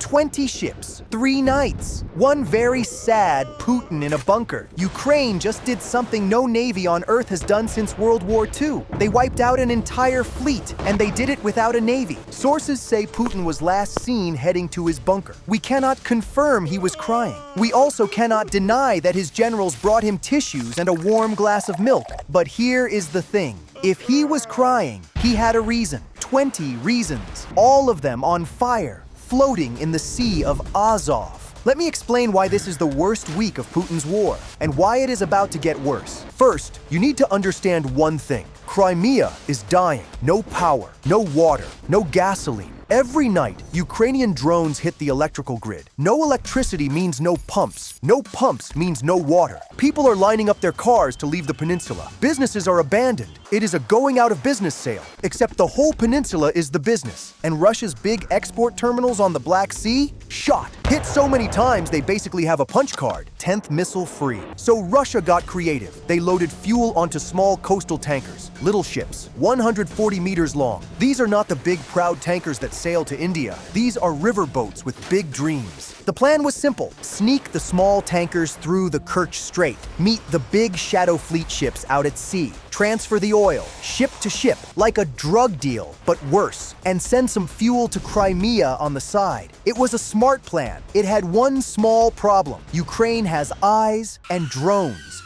20 ships, 3 nights. One very sad Putin in a bunker. Ukraine just did something no navy on Earth has done since World War II. They wiped out an entire fleet, and they did it without a navy. Sources say Putin was last seen heading to his bunker. We cannot confirm he was crying. We also cannot deny that his generals brought him tissues and a warm glass of milk. But here is the thing. If he was crying, he had a reason. 20 reasons, all of them on fire, floating in the Sea of Azov. Let me explain why this is the worst week of Putin's war, and why it is about to get worse. First, you need to understand one thing. Crimea is dying. No power, no water, no gasoline. Every night, Ukrainian drones hit the electrical grid. No electricity means no pumps. No pumps means no water. People are lining up their cars to leave the peninsula. Businesses are abandoned. It is a going out of business sale, except the whole peninsula is the business. And Russia's big export terminals on the Black Sea? Shot. Hit so many times they basically have a punch card. 10th missile free. So Russia got creative. They loaded fuel onto small coastal tankers, little ships, 140 meters long. These are not the big proud tankers that sail to India. These are river boats with big dreams. The plan was simple. Sneak the small tankers through the Kerch Strait, meet the big shadow fleet ships out at sea, transfer the oil, ship to ship, like a drug deal, but worse, and send some fuel to Crimea on the side. It was a smart plan. It had one small problem. Ukraine has eyes and drones.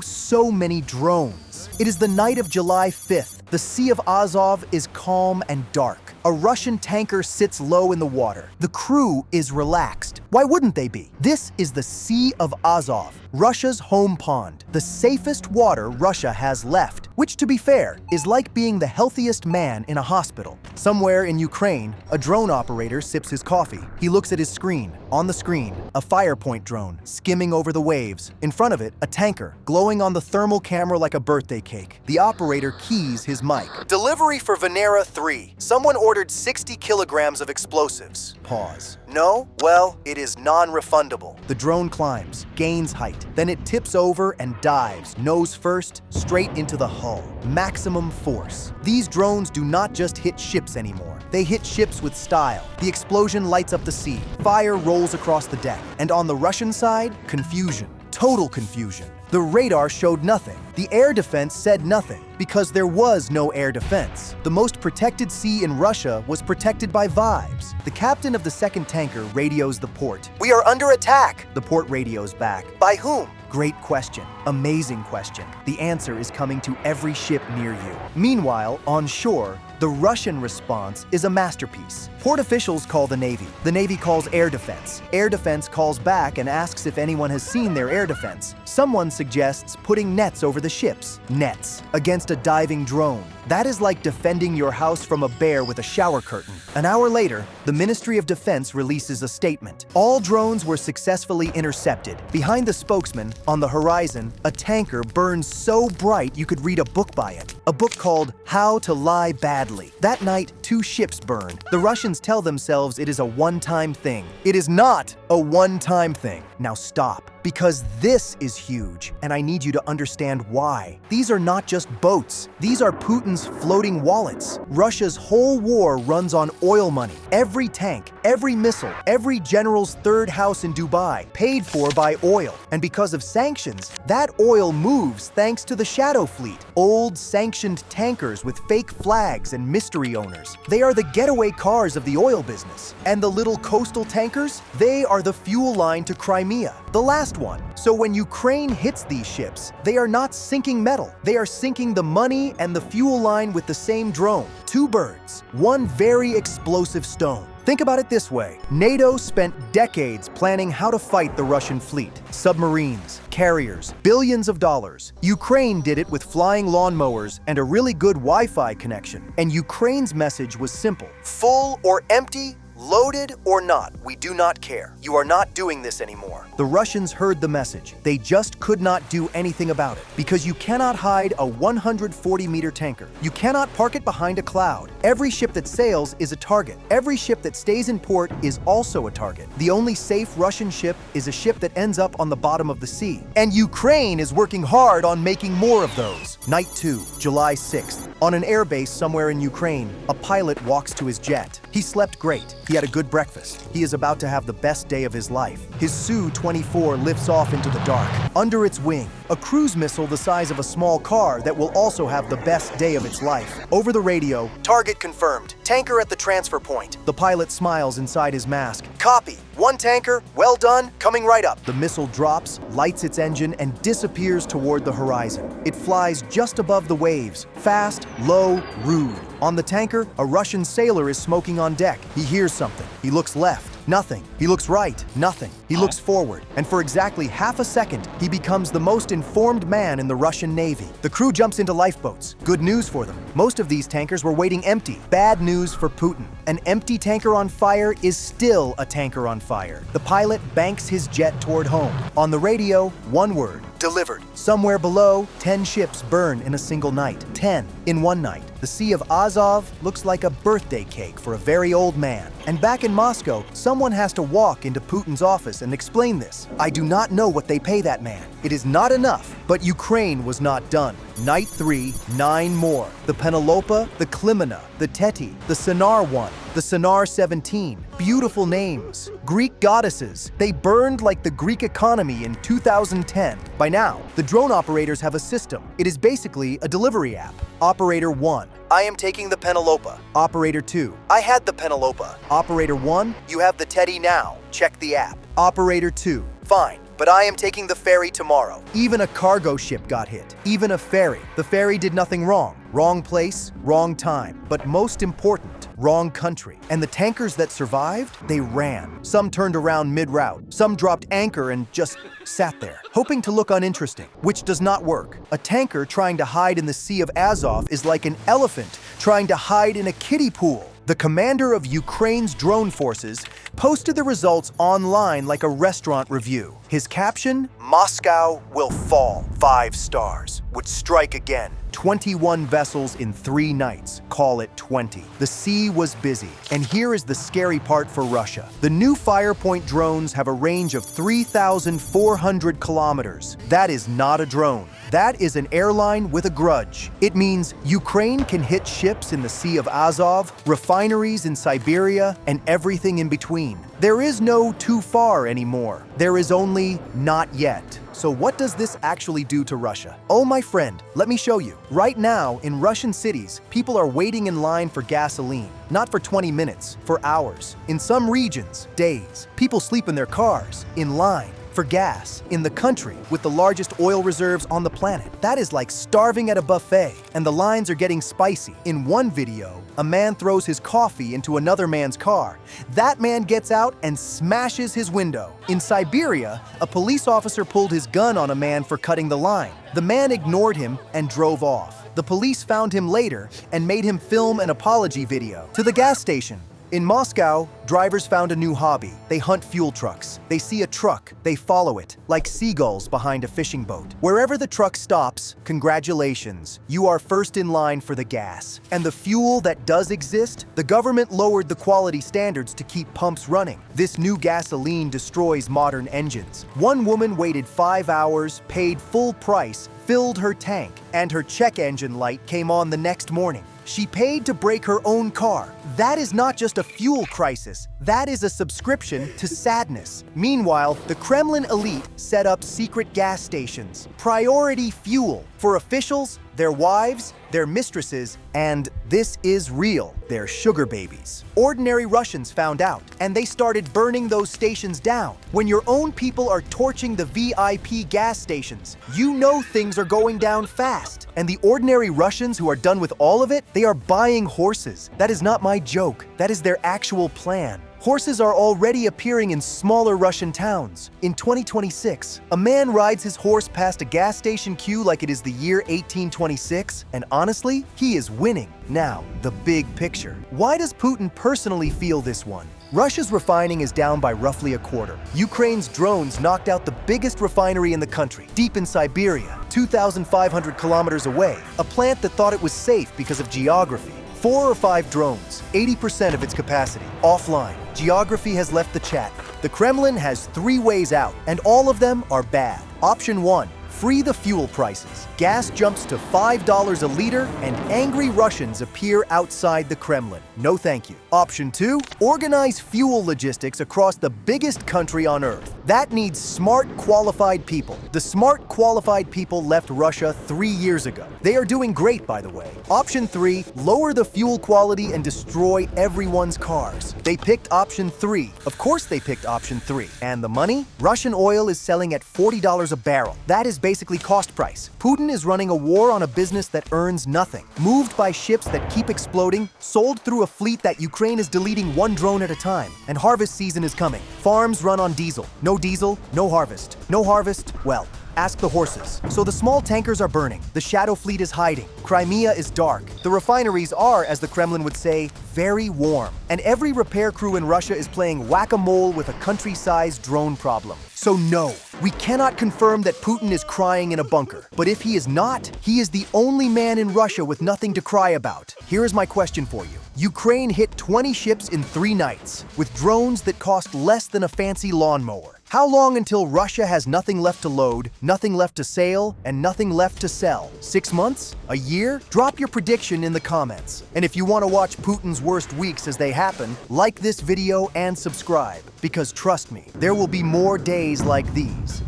So many drones. It is the night of July 5th. The Sea of Azov is calm and dark. A Russian tanker sits low in the water. The crew is relaxed. Why wouldn't they be? This is the Sea of Azov, Russia's home pond, the safest water Russia has left, which, to be fair, is like being the healthiest man in a hospital. Somewhere in Ukraine, a drone operator sips his coffee. He looks at his screen. On the screen, a Firepoint drone skimming over the waves. In front of it, a tanker, glowing on the thermal camera like a birthday cake. The operator keys his mic. Delivery for Venera 3. Someone ordered 60 kilograms of explosives. Pause. No? Well, it is non-refundable. The drone climbs, gains height, then it tips over and dives, nose first, straight into the hull. Maximum force. These drones do not just hit ships anymore. They hit ships with style. The explosion lights up the sea. Fire rolls across the deck. And on the Russian side, confusion. Total confusion. The radar showed nothing. The air defense said nothing, because there was no air defense. The most protected sea in Russia was protected by vibes. The captain of the second tanker radios the port. "We are under attack!" The port radios back. "By whom?" Great question. Amazing question. The answer is coming to every ship near you. Meanwhile, on shore, the Russian response is a masterpiece. Port officials call the Navy. The Navy calls air defense. Air defense calls back and asks if anyone has seen their air defense. Someone suggests putting nets over the ships. Nets against a diving drone. That is like defending your house from a bear with a shower curtain. An hour later, the Ministry of Defense releases a statement. All drones were successfully intercepted. Behind the spokesman, on the horizon, a tanker burns so bright you could read a book by it. A book called How to Lie Badly. That night, 2 ships burn. The Russians tell themselves it is a one-time thing. It is not a one-time thing. Now stop, because this is huge, and I need you to understand why. These are not just boats. These are Putin's floating wallets. Russia's whole war runs on oil money. Every tank, every missile, every general's third house in Dubai, paid for by oil. And because of sanctions, that oil moves thanks to the shadow fleet. Old sanctioned tankers with fake flags and mystery owners. They are the getaway cars of the oil business. And the little coastal tankers? They are the fuel line to Crimea, the last one. So when Ukraine hits these ships, they are not sinking metal. They are sinking the money and the fuel line with the same drone. 2 birds, one very explosive stone. Think about it this way. NATO spent decades planning how to fight the Russian fleet. Submarines, carriers, billions of dollars. Ukraine did it with flying lawnmowers and a really good Wi-Fi connection. And Ukraine's message was simple. Full or empty, loaded or not, we do not care. You are not doing this anymore. The Russians heard the message. They just could not do anything about it. Because you cannot hide a 140-meter tanker. You cannot park it behind a cloud. Every ship that sails is a target. Every ship that stays in port is also a target. The only safe Russian ship is a ship that ends up on the bottom of the sea. And Ukraine is working hard on making more of those. Night 2, July 6th. On an airbase somewhere in Ukraine, a pilot walks to his jet. He slept great. He had a good breakfast. He is about to have the best day of his life. His Su-24 lifts off into the dark. Under its wing, a cruise missile the size of a small car that will also have the best day of its life. Over the radio, target confirmed. Tanker at the transfer point. The pilot smiles inside his mask. Copy. One tanker, well done, coming right up. The missile drops, lights its engine, and disappears toward the horizon. It flies just above the waves, fast, low, rude. On the tanker, a Russian sailor is smoking on deck. He hears something. He looks left. Nothing. He looks right. Nothing. He looks forward. And for exactly half a second, he becomes the most informed man in the Russian Navy. The crew jumps into lifeboats. Good news for them. Most of these tankers were waiting empty. Bad news for Putin. An empty tanker on fire is still a tanker on fire. The pilot banks his jet toward home. On the radio, one word. Delivered. Somewhere below, 10 ships burn in a single night. 10 in one night. The Sea of Azov looks like a birthday cake for a very old man. And back in Moscow, someone has to walk into Putin's office and explain this. I do not know what they pay that man. It is not enough. But Ukraine was not done. Night 3, 9 more. The Penelope, the Klimena, the Teti, the Sonar 1, the Sonar 17. Beautiful names. Greek goddesses. They burned like the Greek economy in 2010. By now, the drone operators have a system. It is basically a delivery app. Operator 1. I am taking the Penelope. Operator 2. I had the Penelope. Operator 1. You have the Teddy now. Check the app. Operator 2. Fine. But I am taking the ferry tomorrow. Even a cargo ship got hit. Even a ferry. The ferry did nothing wrong. Wrong place, wrong time. But most important, wrong country. And the tankers that survived, they ran. Some turned around mid-route. Some dropped anchor and just sat there, hoping to look uninteresting, which does not work. A tanker trying to hide in the Sea of Azov is like an elephant trying to hide in a kiddie pool. The commander of Ukraine's drone forces posted the results online like a restaurant review. His caption, Moscow will fall, 5 stars, would strike again. 21 vessels in 3 nights, call it 20. The sea was busy. And here is the scary part for Russia. The new Firepoint drones have a range of 3,400 kilometers. That is not a drone. That is an airline with a grudge. It means Ukraine can hit ships in the Sea of Azov, refineries in Siberia, and everything in between. There is no too far anymore. There is only not yet. So what does this actually do to Russia? Oh, my friend, let me show you. Right now, in Russian cities, people are waiting in line for gasoline. Not for 20 minutes, for hours. In some regions, days. People sleep in their cars, in line. For gas, in the country with the largest oil reserves on the planet. That is like starving at a buffet, and the lines are getting spicy. In one video, a man throws his coffee into another man's car. That man gets out and smashes his window. In Siberia, a police officer pulled his gun on a man for cutting the line. The man ignored him and drove off. The police found him later and made him film an apology video. To the gas station. In Moscow, drivers found a new hobby. They hunt fuel trucks. They see a truck, they follow it, like seagulls behind a fishing boat. Wherever the truck stops, congratulations, you are first in line for the gas. And the fuel that does exist, the government lowered the quality standards to keep pumps running. This new gasoline destroys modern engines. One woman waited 5 hours, paid full price, filled her tank, and her check engine light came on the next morning. She paid to break her own car. That is not just a fuel crisis. That is a subscription to sadness. Meanwhile, the Kremlin elite set up secret gas stations. Priority fuel for officials, their wives, their mistresses, and this is real, their sugar babies. Ordinary Russians found out, and they started burning those stations down. When your own people are torching the VIP gas stations, you know things are going down fast. And the ordinary Russians who are done with all of it, they are buying horses. That is not my joke. That is their actual plan. Horses are already appearing in smaller Russian towns. In 2026, a man rides his horse past a gas station queue like it is the year 1826, and honestly, he is winning. Now, the big picture. Why does Putin personally feel this one? Russia's refining is down by roughly a quarter. Ukraine's drones knocked out the biggest refinery in the country, deep in Siberia, 2,500 kilometers away, a plant that thought it was safe because of geography. 4 or 5 drones, 80% of its capacity, offline. Geography has left the chat. The Kremlin has 3 ways out, and all of them are bad. Option 1, free the fuel prices. Gas jumps to $5 a liter, and angry Russians appear outside the Kremlin. No thank you. Option 2, organize fuel logistics across the biggest country on Earth. That needs smart, qualified people. The smart, qualified people left Russia 3 years ago. They are doing great, by the way. Option 3, lower the fuel quality and destroy everyone's cars. They picked option 3. Of course they picked option 3. And the money? Russian oil is selling at $40 a barrel. That is basically cost price. Putin is running a war on a business that earns nothing. Moved by ships that keep exploding, sold through a fleet that Ukraine is deleting one drone at a time. And harvest season is coming. Farms run on diesel. No diesel, no harvest. No harvest, well, ask the horses. So the small tankers are burning. The shadow fleet is hiding. Crimea is dark. The refineries are, as the Kremlin would say, very warm. And every repair crew in Russia is playing whack-a-mole with a country-sized drone problem. So no, we cannot confirm that Putin is crying in a bunker. But if he is not, he is the only man in Russia with nothing to cry about. Here is my question for you. Ukraine hit 20 ships in 3 nights, with drones that cost less than a fancy lawnmower. How long until Russia has nothing left to load, nothing left to sail, and nothing left to sell? 6 months? A year? Drop your prediction in the comments. And if you want to watch Putin's worst weeks as they happen, like this video and subscribe. Because trust me, there will be more days like these.